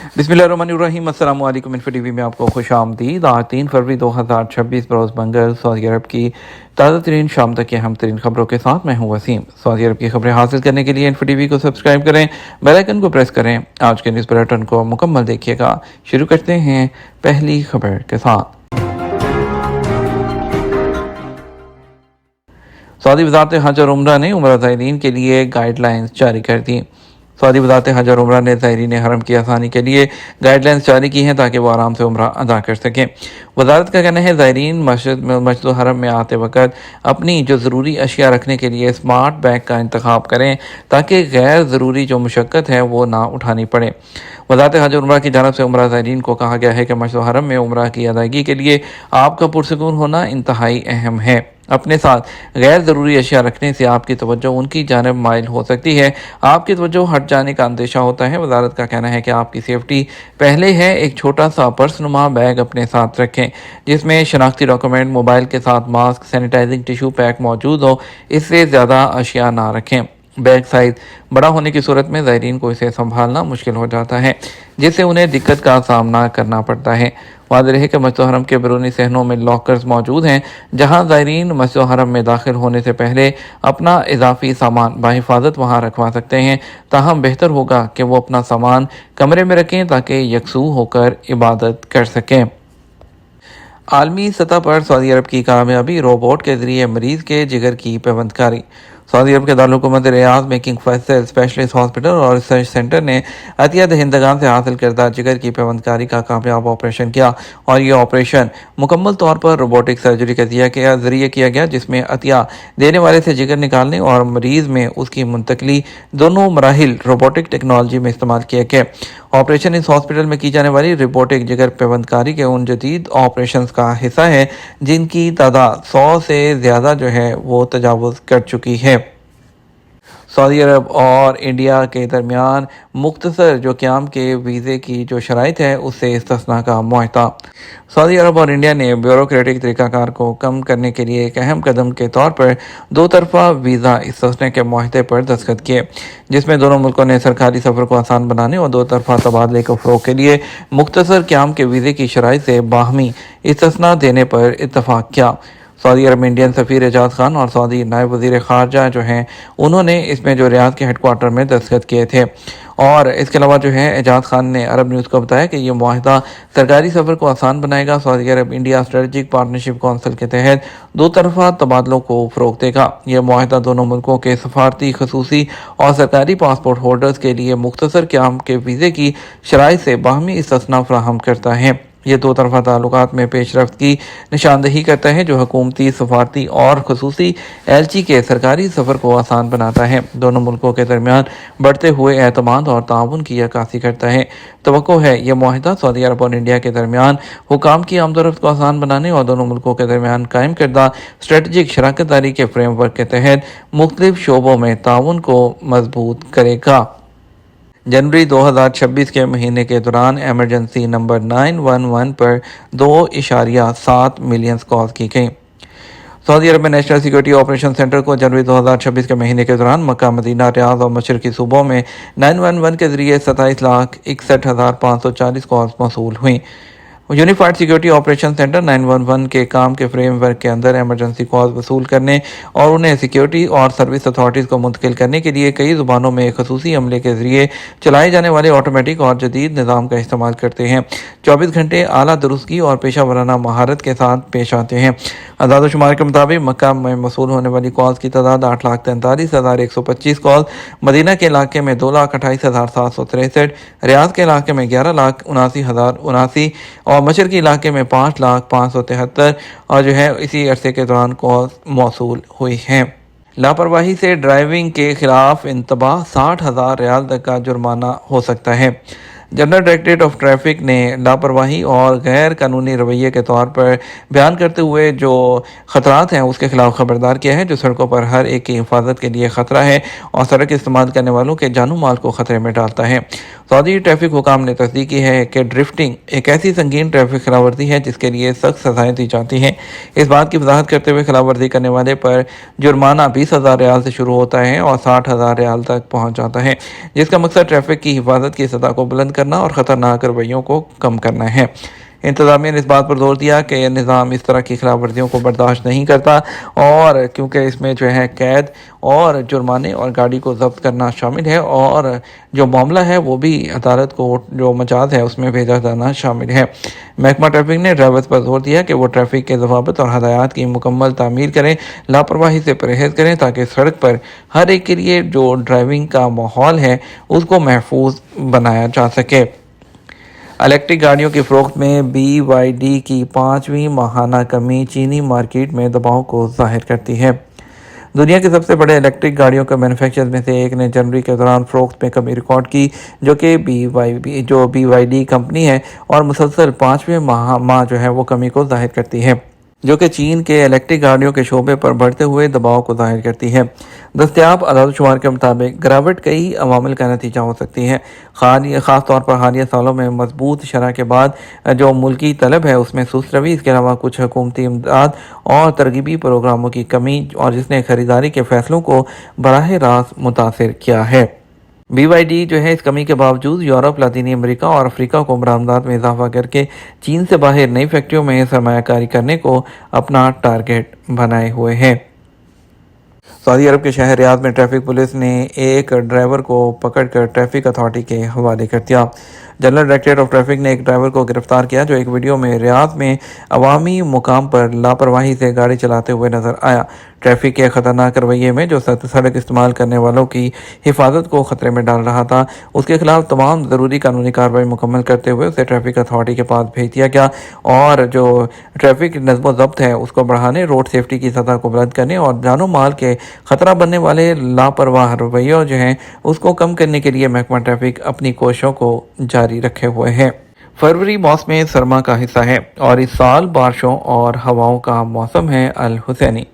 बिस्मिल्लाहिर्रहमानिर्रहीम। अस्सलाम वालेकुम। इन्फो टीवी में आपको खुश आमदीद। आज 3 फरवरी 2026 बरोज़ मंगल सऊदी अरब की ताज़ा तरीन शाम तक की अहम तरीन खबरों के साथ मैं हूँ वसीम। सऊदी अरब की खबरें हासिल करने के लिए इन्फो टीवी को सब्सक्राइब करें, बेल आइकन को प्रेस करें। आज के न्यूज़ बुलेटिन को मुकम्मल देखिएगा। शुरू करते हैं पहली खबर के साथ। सऊदी वज़ारत हज और उम्रा ने उम्रा ज़ायरीन के लिए गाइडलाइंस जारी कर दी। सऊदी वज़ारत हज और उम्रा ने ज़ायरीन हरम की आसानी के लिए गाइडलाइंस जारी की हैं ताकि वो आराम से उम्रा अदा कर सकें। वज़ारत का कहना है ज़ायरीन मस्जिद हरम में आते वक्त अपनी जो ज़रूरी अशिया रखने के लिए स्मार्ट बैग का इंतखाब करें ताकि गैर ज़रूरी जो मुशक्क़त है वो ना उठानी पड़े। वज़ारत हज और उम्रा की जानब से उम्रा ज़ायरीन को कहा गया है कि मस्जिद हरम में उम्रा की अदायगी के लिए आपका पुरसकून होना इंतहाई अहम है। अपने साथ गैर ज़रूरी अशिया रखने से आपकी तवज्जो उनकी जानब माइल हो सकती है, आपकी तवज्जो हट जाने का अंदेशा होता है। वज़ारत का कहना है कि आपकी सेफ्टी पहले है। एक छोटा सा पर्सनुमा बैग अपने साथ रखें जिसमें शनाख्ती डॉक्यूमेंट, मोबाइल के साथ मास्क, सैनिटाइजिंग टिश्यू पैक मौजूद हो। इससे ज़्यादा अशिया ना रखें। बैग साइज़ बड़ा होने की सूरत में ज़ायरीन को इसे संभालना मुश्किल हो जाता है जिससे उन्हें दिक्कत का सामना करना पड़ता है। वाज़ेह है कि मस्जिद हरम के बैरूनी सहनों में लॉकर्स मौजूद हैं जहां ज़ायरीन मस्जिद हरम में दाखिल होने से पहले अपना इजाफी सामान बाहिफाजत वहां रखवा सकते हैं। ताहम बेहतर होगा कि वो अपना सामान कमरे में रखें ताकि यकसू होकर इबादत कर सकें। आलमी सतह पर सऊदी अरब की कामयाबी, रोबोट के ज़रिए मरीज़ के जिगर की पेवंदकारी। सऊदी अरब के दारुल-हुकूमत रियाद में किंग फैसल स्पेशलिस्ट हॉस्पिटल और रिसर्च सेंटर ने अतिया दहिंदगान से हासिल करदा जिगर की पेवंदकारी का कामयाब ऑपरेशन किया और ये ऑपरेशन मुकम्मल तौर पर रोबोटिक सर्जरी के जरिए किया गया जिसमें अतिया देने वाले से जिगर निकालने और मरीज़ में उसकी मुंतकली दोनों मराहिल रोबोटिक टेक्नोलॉजी में इस्तेमाल किए गए। ऑपरेशन इस हॉस्पिटल में की जाने वाली रोबोटिक जिगर पेवंदकारी के उन जदीद ऑपरेशंस का हिस्सा है जिनकी तादाद 100 से ज़्यादा जो है वो तजावुज़ कर चुकी है। सऊदी अरब और इंडिया के दरमियान मुख्तसर जो क़याम के वीज़े की जो शराइत है उससे इस्तिस्ना का मुआहदा। सऊदी अरब और इंडिया ने ब्यूरोक्रेटिक तरीक़ाकार को कम करने के लिए एक अहम कदम के तौर पर दो तरफ़ा वीज़ा इस्तिस्ना के मुआहदे पर दस्तखत किए जिसमें दोनों मुल्कों ने सरकारी सफ़र को आसान बनाने और दो तरफ़ा तबादले को फ़रोग़ के लिए मुख्तसर क़याम के वीज़े की शराइत से बाहमी इस्तिस्ना देने पर इत्तफ़ाक़ किया। सऊदी अरब में इंडियन सफ़ीर एजाज खान और सऊदी नायब वज़ीर ख़ारजा जो हैं उन्होंने इसमें जो रियाद के हेडक्वार्टर में दस्तखत किए थे। और इसके अलावा जो है एजाज खान ने अरब न्यूज़ को बताया कि ये मुआहदा सरकारी सफ़र को आसान बनाएगा। सऊदी अरब इंडिया स्ट्रेटजिक पार्टनरशिप कौंसिल के तहत दो तरफ़ा तबादलों को फ़रोग़ देगा। यह मुआहदा दोनों मुल्कों के सफारती, खसूसी और सरकारी पासपोर्ट होल्डर्स के लिए मुख्तसर क़याम के वीज़े की शराइत से बाहमी इस्तिस्ना फ़राहम करता है। ये दो तरफ़ा ताल्लुकात में पेशरफ्त की निशानदही करता है जो हुकूमती, सफारती और खसूसी एलची के सरकारी सफ़र को आसान बनाता है। दोनों मुल्कों के दरमियान बढ़ते हुए एतमाद और ताउन की अक्कासी करता है। तवक्को है यह मुआहदा सऊदी अरब और इंडिया के दरमियान हुकाम की आमदोरफ्त को आसान बनाने और दोनों मुल्कों के दरमियान कायम करदा स्ट्रेटजिक शराकत दारी के फ्रेमवर्क के तहत मुख्तलिफ शोबों में ताउन को मजबूत करेगा। जनवरी 2026 के महीने के दौरान एमरजेंसी नंबर 911 पर 2.7 मिलियन कॉल की गई। सऊदी अरब में नेशनल सिक्योरिटी ऑपरेशन सेंटर को जनवरी 2026 के महीने के दौरान मक्का, मदीना, रियाद और मशरकी सूबों में 911 के जरिए 27,61,540 कॉल्स मौसूल हुई। यूनिफाइड सिक्योरिटी ऑपरेशन सेंटर 911 के काम के फ्रेमवर्क के अंदर एमरजेंसी कॉल्स वसूल करने और उन्हें सिक्योरिटी और सर्विस अथॉरिटीज़ को मुंतकिल करने के लिए कई ज़ुबानों में खसूसी अमले के ज़रिए चलाए जाने वाले ऑटोमेटिक और जदीद निज़ाम का इस्तेमाल करते हैं। 24 घंटे आला दुरुस्ती और पेशा वराना महारत के साथ पेश आते हैं। आदाद शुमार के मुताबिक मक्का में मसूल होने वाली कॉल्स की तादाद 8,43,125 कॉल, मदीना के इलाके में 2,28,763, रियाद के इलाके में 11,79,079 और मशरकी इलाके में 5,05,73 और जो है इसी अरसे के दौरान कॉल मौसूल हुई हैं। लापरवाही से ड्राइविंग के खिलाफ इंतबाह 60,000 रियाल तक का जुर्माना हो सकता है। जनरल डायरेक्टरेट ऑफ ट्रैफिक ने लापरवाही और गैर कानूनी रवैये के तौर पर बयान करते हुए जो ख़तरात हैं उसके खिलाफ खबरदार किया है जो सड़कों पर हर एक की हिफाजत के लिए ख़तरा है और सड़क इस्तेमाल करने वालों के जानू माल को ख़तरे में डालता है। सऊदी ट्रैफिक हुकाम ने तस्दीक की है कि ड्रिफ्टिंग एक ऐसी संगीन ट्रैफिक खिलाफवर्जी है जिसके लिए सख्त सजाएं दी जाती हैं। इस बात की वजाहत करते हुए खिलाफवर्जी करने वाले पर जुर्माना 20,000 रियाल से शुरू होता है और 60,000 रियाल तक पहुंच जाता है, जिसका मकसद ट्रैफिक की हिफाजत की सतह को बुलंद करना और ख़तरनाक रवैयों को कम करना है। इंतज़ामिया ने इस बात पर जोर दिया कि निज़ाम इस तरह की खिलाफ वर्जियों को बर्दाश्त नहीं करता, और क्योंकि इसमें जो है कैद और जुर्माने और गाड़ी को जब्त करना शामिल है, और जो मामला है वो भी अदालत को जो मजाज है उसमें भेजा जाना शामिल है। महकमा ट्रैफिक ने ड्राइवर्स पर जोर दिया कि वो ट्रैफिक के जवाबत और हदायत की मुकम्मल तामीर करें, लापरवाही से परहेज़ करें, ताकि सड़क पर हर एक के लिए जो ड्राइविंग का माहौल है उसको महफूज बनाया जा सके। इलेक्ट्रिक गाड़ियों की फ़रोख्त में BYD की 5वीं माहाना कमी चीनी मार्केट में दबाव को ज़ाहिर करती है। दुनिया के सबसे बड़े इलेक्ट्रिक गाड़ियों के मैन्युफैक्चरर्स में से एक ने जनवरी के दौरान फ़रोख्त में कमी रिकॉर्ड की, जो कि BYD कंपनी है, और मुसलसल 5वें माह जो है वो कमी को ज़ाहिर करती है, जो कि चीन के इलेक्ट्रिक गाड़ियों के शोबे पर बढ़ते हुए दबाव को ज़ाहिर करती है। दस्तयाब आदाद-ओ-शुमार के मुताबिक गिरावट कई अवामिल का नतीजा हो सकती है। ख़ास तौर पर हालिया सालों में मजबूत शरह के बाद जो मुल्की तलब है उसमें सुस्त रवि, इसके अलावा कुछ हुकूमती इमदाद और तरगीबी प्रोग्रामों की कमी, और जिसने ख़रीदारी के फ़ैसलों को बराह रास्त मुतासिर किया है। BYD जो है इस कमी के बावजूद यूरोप, लातीनी अमेरिका और अफ्रीका को बरामदात में इजाफा करके चीन से बाहर नई फैक्ट्रियों में सरमायाकारी करने को अपना टारगेट बनाए हुए है। सऊदी अरब के शहर रियाद में ट्रैफिक पुलिस ने एक ड्राइवर को पकड़कर ट्रैफिक अथॉरिटी के हवाले कर दिया। जनरल डायरेक्टरेट ऑफ ट्रैफिक ने एक ड्राइवर को गिरफ्तार किया जो एक वीडियो में रियाद में अवामी मुकाम पर लापरवाही से गाड़ी चलाते हुए नजर आया। ट्रैफिक के खतरनाक रवैये में जो सड़क इस्तेमाल करने वालों की हिफाजत को खतरे में डाल रहा था, उसके खिलाफ तमाम ज़रूरी कानूनी कार्रवाई मुकम्मल करते हुए उसे ट्रैफिक अथॉरिटी के पास भेज दिया गया, और जो ट्रैफिक नज़्म ज़ब्त है उसको बढ़ाने, रोड सेफ्टी की सतह को बुलंद करने और जानो माल के ख़तरा बनने वाले लापरवाह रवैयों जो हैं उसको कम करने के लिए महकमा ट्रैफिक अपनी कोशिशों को जारी रखे हुए हैं। फरवरी मौसम सरमा का हिस्सा है और इस साल बारिशों और हवाओं का मौसम है। अल हुसैनी।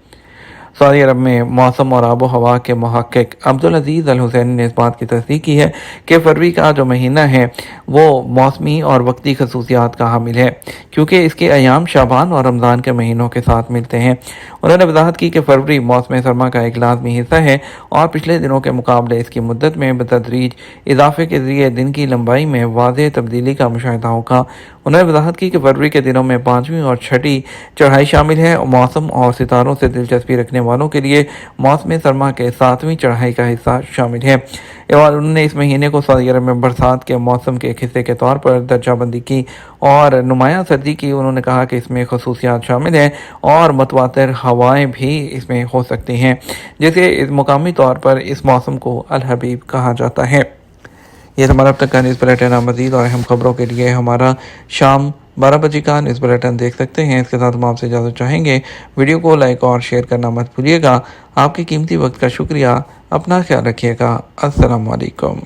सऊदी अरब में मौसम और आबो हवा के मुहक्किक अब्दुल अजीज़ अल हुसैनी ने इस बात की तस्दीक की है कि फरवरी का जो महीना है वो मौसमी और वक्ती खसूसियात का हामिल है, क्योंकि इसके अयाम शाबान और रमज़ान के महीनों के साथ मिलते हैं। उन्होंने वजाहत की कि फरवरी मौसम सरमा का एक लाजमी हिस्सा है और पिछले दिनों के मुकाबले इसकी मुद्दत में बतदरीज इजाफे के जरिए दिन की लंबाई में वाज़ेह तब्दीली का मुशाहिदा होगा। उन्होंने वजाहत की कि फरवरी के दिनों में 5वीं और 6ठी चढ़ाई शामिल है। मौसम और सितारों से दिलचस्पी रखने वालों के लिए मौसम सरमा के 7वीं चढ़ाई का हिस्सा शामिल है, और उन्होंने इस महीने को सऊदी अरब में बरसात के मौसम के एक हिस्से के तौर पर दर्जाबंदी की और नुमायां सर्दी की। उन्होंने कहा कि इसमें खसूसियात शामिल हैं और मतवातर हवाएं भी इसमें हो सकती हैं, जैसे इस मुकामी तौर पर इस मौसम को अल हबीब कहा जाता है। ये हमारा अब तक का न्यूज़ बुलेटिन। मज़ीद और अहम खबरों के लिए हमारा शाम 12 बजे का न्यूज़ बुलेटिन देख सकते हैं। इसके साथ हम आपसे इजाज़त चाहेंगे। वीडियो को लाइक और शेयर करना मत भूलिएगा। आपके कीमती वक्त का शुक्रिया। अपना ख्याल रखिएगा। अस्सलाम वालेकुम।